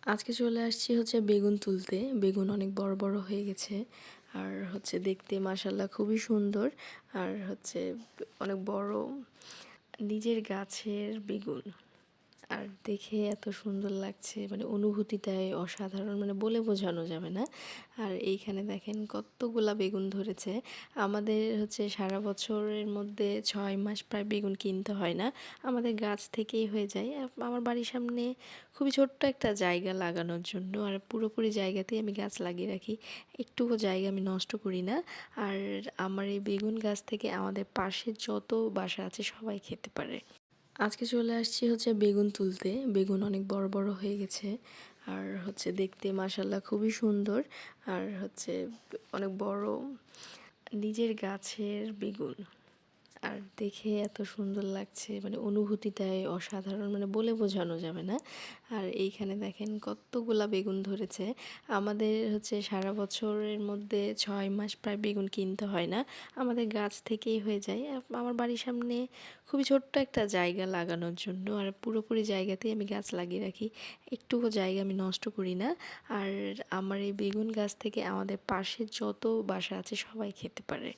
আজকে চলে আসছি হচ্ছে বেগুন তুলতে। বেগুন অনেক বড় বড় হয়ে গেছে। আর হচ্ছে দেখতে মাশাআল্লাহ খুবই সুন্দর। আর হচ্ছে অনেক বড় নিজের গাছের বেগুন। আর দেখে এত সুন্দর লাগছে, মানে অনুভূতিটাই অসাধারণ, মানে বলে বোঝানো যাবে না। আর এইখানে দেখেন কতগুলা বেগুন ধরেছে। আমাদের হচ্ছে সারা বছরের মধ্যে 6 মাস প্রায় বেগুন কিনতে হয় না, আমাদের গাছ থেকেই হয়ে যায়। আমার বাড়ির সামনে খুবই ছোট্ট একটা জায়গা লাগানোর জন্য, আর পুরোপুরি জায়গাতেই আমি গাছ লাগিয়ে রাখি, একটুকু জায়গা আমি নষ্ট করি না। আর আমার এই বেগুন গাছ থেকে আমাদের পাশে যত বাসা আছে সবাই খেতে পারে। আজকে চলে আসছি হচ্ছে বেগুন তুলতে। বেগুন অনেক বড় বড় হয়ে গেছে। আর হচ্ছে দেখতে মাশাআল্লাহ খুবই সুন্দর। আর হচ্ছে অনেক বড় নিজের গাছের বেগুন। আর দেখে এত সুন্দর লাগছে, মানে অনুভূতিটাই অসাধারণ, মানে বলে বোঝানো যাবে না। আর এইখানে দেখেন কতগুলা বেগুন ধরেছে। আমাদের হচ্ছে সারা বছরের মধ্যে 6 মাস প্রায় বেগুন কিনতে হয় না, আমাদের গাছ থেকেই হয়ে যায়। আমার বাড়ির সামনে খুবই ছোট্ট একটা জায়গা লাগানোর জন্য, আর পুরোপুরি জায়গাতেই আমি গাছ লাগিয়ে রাখি, একটুকু জায়গা আমি নষ্ট করি না। আর আমার এই বেগুন গাছ থেকে আমাদের পাশে যত বাসা আছে সবাই খেতে পারে।